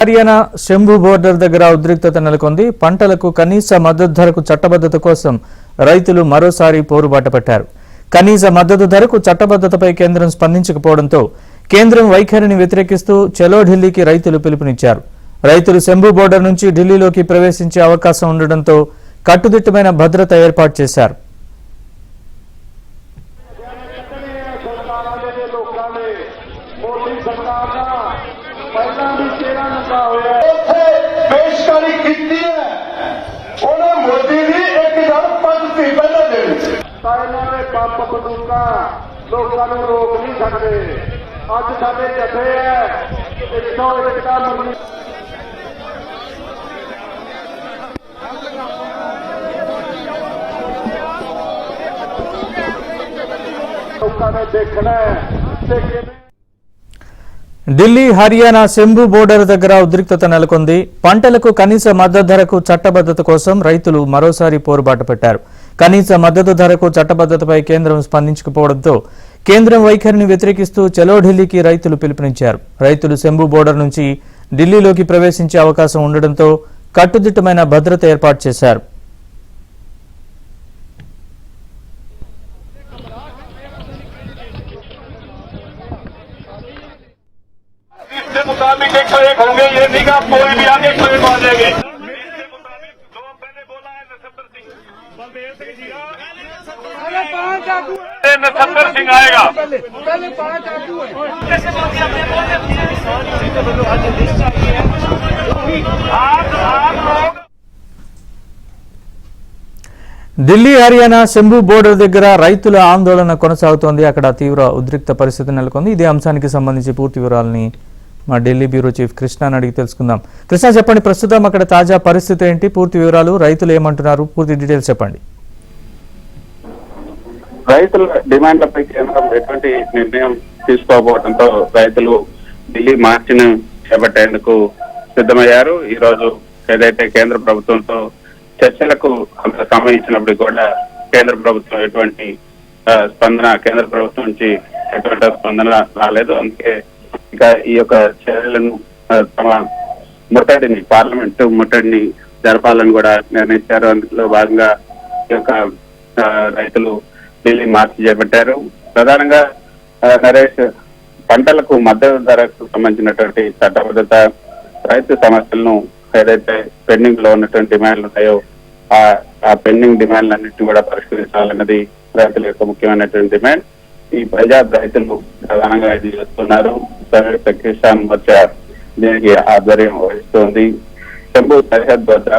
Haryana Shambhu border దగ్గర ఉద్రిక్తత నెలకొంది. పంటలకు కనీస మద్దతు ధరకు చట్టబద్ధత కోసం రైతులు మరోసారి పోరుబాట పట్టారు. కనీస మద్దతు ధరకు చట్టబద్ధతపై కేంద్రం స్పందించకపోవడంతో కేంద్రం వైఖరిని వ్యతిరేకిస్తూ చలో ఢిల్లీకి రైతులు పిలుపునిచ్చారు. రైతులు శంభు బోర్డర్ నుంచి ఢిల్లీలోకి ప్రవేశించే అవకాశం ఉండడంతో కట్టుదిట్టమైన భద్రత ఏర్పాటు చేశారు. लोगों को रोक नहीं सकते। आज साढ़े जथे है 101 का मंडी लोगों ने देखना है। ఢిల్లీ హర్యానా శంభు బోర్డర్ దగ్గర ఉద్రిక్తత నెలకొంది. పంటలకు కనీస మద్దతు ధరకు చట్టబద్ధత కోసం రైతులు మరోసారి పోరుబాట పెట్టారు. కనీస మద్దతు ధరకు చట్టబద్ధతపై కేంద్రం స్పందించకపోవడంతో కేంద్రం వైఖరిని వ్యతిరేకిస్తూ చలో ఢిల్లీకి రైతులు పిలుపునిచ్చారు. రైతులు శంభు బోర్డర్ నుంచి ఢిల్లీలోకి ప్రవేశించే అవకాశం ఉండడంతో కట్టుదిట్టమైన భద్రత ఏర్పాటు చేశారు. मुताबिक 101 होंगे, ये नहीं कि कोई भी आगे 101 आ जाएंगे। नसब्बर सिंह आएगा। ఢిల్లీ హర్యానా శంభు బోర్డర్ దగ్గర రైతుల ఆందోళన కొనసాగుతోంది. అక్కడ తీవ్ర ఉద్రిక్త పరిస్థితి నెలకొంది. ఇదే అంశానికి సంబంధించి పూర్తి వివరాలని మా ఢిల్లీ బ్యూరో చీఫ్ కృష్ణని అడిగి తెలుసుకుందాం. కృష్ణ, చెప్పండి, ప్రస్తుతం అక్కడ తాజా పరిస్థితి ఏంటి, పూర్తి వివరాలు, రైతులు ఏమంటున్నారు, పూర్తి డీటెయిల్స్ చెప్పండి. రైతుల డిమాండ్లపై కేంద్రం ఎటువంటి నిర్ణయం తీసుకోకపోవడంతో రైతులు ఢిల్లీ మార్చిని చేపట్టేందుకు సిద్ధమయ్యారు. ఈ రోజు ఏదైతే కేంద్ర ప్రభుత్వంతో చర్చలకు సమయం ఇచ్చినప్పుడు కూడా కేంద్ర ప్రభుత్వం ఎటువంటి స్పందన కేంద్ర ప్రభుత్వం నుంచి ఎటువంటి స్పందన రాలేదు. అందుకే ఇక ఈ యొక్క చర్యలను తమ ముట్టడిని పార్లమెంటు ముట్టడిని జరపాలని కూడా నిర్ణయించారు. అందులో భాగంగా ఈ యొక్క రైతులు ఢిల్లీ మార్చి చేపట్టారు. ప్రధానంగా నరేష్, పంటలకు మద్దతు ధరకు సంబంధించినటువంటి చట్టబద్ధత, రైతు సమస్యలను ఏదైతే పెండింగ్ లో ఉన్నటువంటి డిమాండ్లు ఉన్నాయో ఆ పెండింగ్ డిమాండ్లన్నింటినీ కూడా పరిష్కరించాలన్నది రైతుల యొక్క ముఖ్యమైనటువంటి డిమాండ్. ఈ పంజాబ్ రైతులు ప్రధానంగా ఇది చేస్తున్నారు. సంయుక్త కిసాన్ మోర్చా దీనికి ఆధ్వర్యం వహిస్తోంది. శంభు సరిహద్దు వద్ద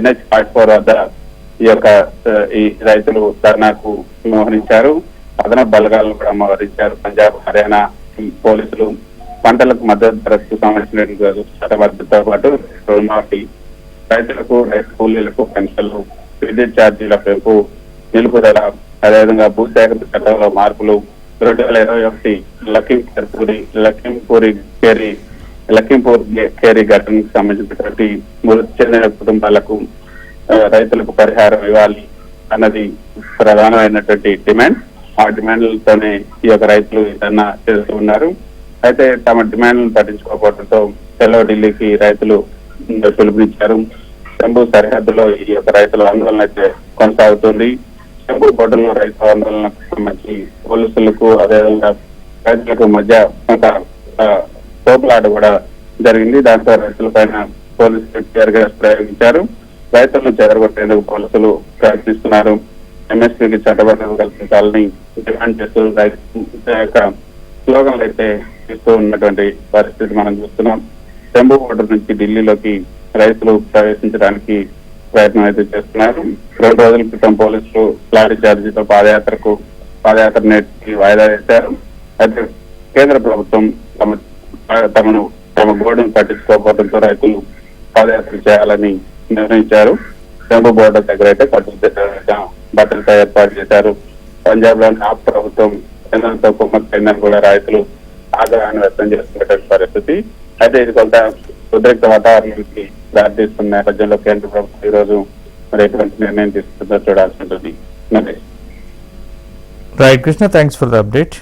NH-44 వద్ద ఈ రైతులు ధర్నాకు మోహరించారు. అదనపు బలగాలను కూడా మోహరించారు. పంజాబ్, హర్యానా పోలీసులు పంటలకు మద్దతు ధరకు సంబంధించిన చట్టబద్ధతతో పాటు రుణమాఫీ, రైతులకు, రైతు కూలీలకు పెన్షన్లు, విద్యుత్ ఛార్జీల పెంపు, నిలుపుదల, అదేవిధంగా భూసేకరణ చట్టంలో మార్పులు, 2021 లఖింపూర్ కేరీ ఘటనకు సంబంధించినటువంటి మృతి చెందిన కుటుంబాలకు రైతులకు పరిహారం ఇవ్వాలి అన్నది ప్రధానమైనటువంటి డిమాండ్. ఆ డిమాండ్లతోనే ఈ యొక్క రైతులు ఏదన్నా చేస్తూ ఉన్నారు. అయితే తమ డిమాండ్లను పట్టించుకోకపోవడంతో చలో ఢిల్లీకి రైతులు పిలుపునిచ్చారు. శంభు సరిహద్దులో ఈ యొక్క రైతుల ఆందోళన అయితే కొనసాగుతుంది. శంభు బోర్డర్లో రైతు ఆందోళనకు సంబంధించి పోలీసులకు అదేవిధంగా రైతులకు మధ్య కొంత తోపులాట కూడా జరిగింది. దాంతో రైతుల పైన పోలీసులు టీయర్ గ్యాస్ ప్రయోగించారు. రైతులను చెదరగొట్టేందుకు పోలీసులు ప్రయత్నిస్తున్నారు. MSPకి చట్టబద్ధత కల్పించాలని డిమాండ్ చేస్తూ యొక్క స్లోగన్లు అయితే ఇస్తూ ఉన్నటువంటి పరిస్థితి మనం చూస్తున్నాం. శంభు బోర్డర్ నుంచి ఢిల్లీలోకి రైతులు ప్రవేశించడానికి ప్రయత్నం అయితే చేస్తున్నారు. 2 రోజుల క్రితం పోలీసులు లాఠీ చార్జీతో పాదయాత్ర నేటికి వాయిదా వేశారు. అయితే కేంద్ర ప్రభుత్వం తమ గోడును పట్టించుకోకపోవడంతో రైతులు పాదయాత్ర చేయాలని నిర్ణయించారు. శంభు బోర్డర్ దగ్గర అయితే కట్టుదిట్టమైన భద్రత ఏర్పాటు చేశారు. పంజాబ్ లోని ఆప్ ప్రభుత్వం కేంద్రంతో కుమ్మక్కైందని కూడా రైతులు ఆగ్రహాన్ని వ్యక్తం చేస్తున్నటువంటి పరిస్థితి. అయితే ఇది కొంత ఉద్రిక్త వాతావరణానికి దారితీస్తున్న నేపథ్యంలో కేంద్ర ప్రభుత్వం ఈ రోజు మరి ఎటువంటి నిర్ణయం తీసుకుందో చూడాల్సి ఉంటుంది. Right Krishna, thanks for the update.